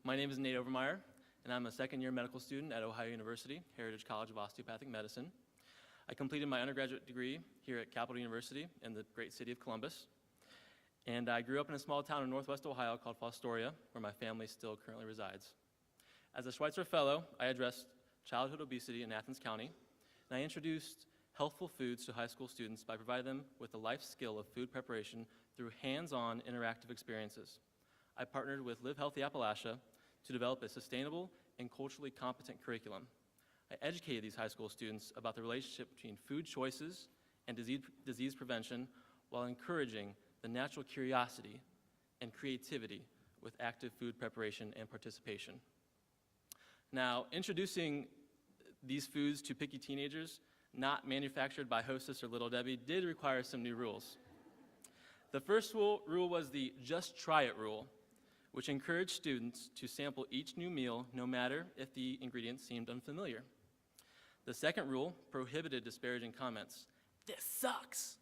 My name is Nate Overmire, and I'm a second-year medical student at Ohio University, Heritage College of Osteopathic Medicine. I completed my undergraduate degree here at Capital University in the great city of Columbus. And I grew up in a small town in northwest Ohio called Fostoria, where my family still currently resides. As a Schweitzer Fellow, I addressed childhood obesity in Athens County, and I introduced healthful foods to high school students by providing them with the life skill of food preparation through hands-on interactive experiences. I partnered with Live Healthy Appalachia to develop a sustainable and culturally competent curriculum. I educated these high school students about the relationship between food choices and disease prevention while encouraging the natural curiosity and creativity with active food preparation and participation. Now, introducing these foods to picky teenagers, not manufactured by Hostess or Little Debbie, did require some new rules. The first rule was the just try it rule, which encouraged students to sample each new meal no matter if the ingredients seemed unfamiliar. The second rule prohibited disparaging comments. "This sucks,"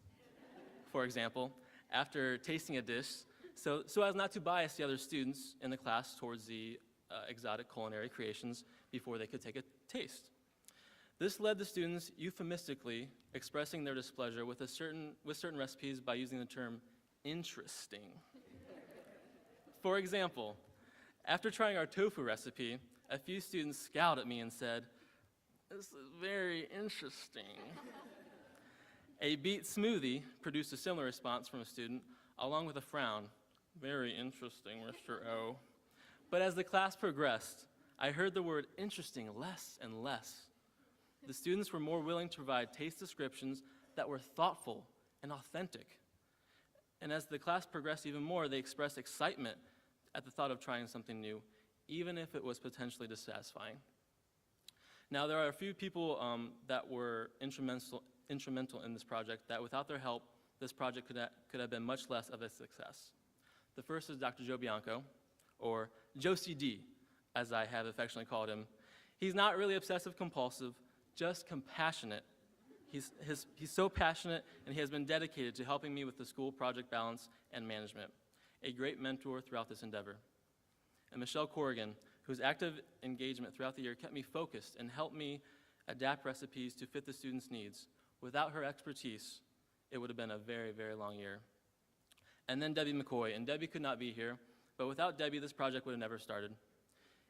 for example, after tasting a dish, so as not to bias the other students in the class towards the exotic culinary creations before they could take a taste. This led the students euphemistically expressing their displeasure with certain recipes by using the term interesting. For example, after trying our tofu recipe, a few students scowled at me and said, "This is very interesting." A beet smoothie produced a similar response from a student, along with a frown. "Very interesting, Mr. O." But as the class progressed, I heard the word interesting less and less. The students were more willing to provide taste descriptions that were thoughtful and authentic. And as the class progressed even more, they expressed excitement at the thought of trying something new, even if it was potentially dissatisfying. Now, there are a few people that were instrumental in this project that without their help, this project could have been much less of a success. The first is Dr. Joe Bianco, or Josie D, as I have affectionately called him. He's not really obsessive compulsive, just compassionate. He's so passionate, and he has been dedicated to helping me with the school project balance and management. A great mentor throughout this endeavor. And Michelle Corrigan, whose active engagement throughout the year kept me focused and helped me adapt recipes to fit the students' needs. Without her expertise, it would have been a very, very long year. And then Debbie McCoy, and Debbie could not be here, but without Debbie, this project would have never started.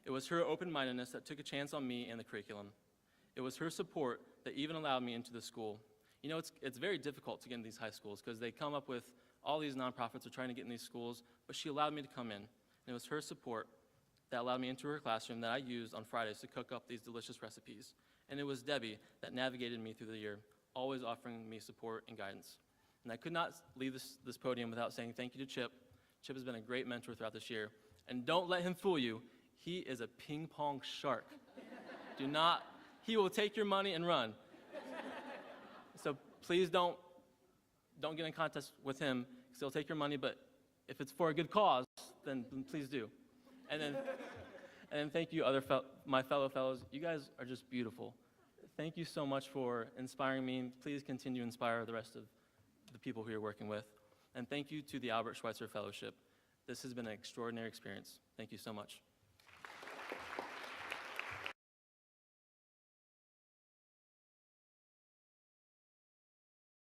It was her open-mindedness that took a chance on me and the curriculum. It was her support that even allowed me into the school. You know, it's very difficult to get in these high schools because they come up with all these nonprofits are trying to get in these schools, but she allowed me to come in. And it was her support that allowed me into her classroom that I used on Fridays to cook up these delicious recipes. And it was Debbie that navigated me through the year, always offering me support and guidance. And I could not leave this podium without saying thank you to Chip. Chip has been a great mentor throughout this year. And don't let him fool you. He is a ping pong shark. He will take your money and run. So please don't get in contest with him, because he'll take your money, but if it's for a good cause, then please do. And then thank you, my fellow fellows. You guys are just beautiful. Thank you so much for inspiring me, and please continue to inspire the rest of the people who you're working with. And thank you to the Albert Schweitzer Fellowship. This has been an extraordinary experience. Thank you so much.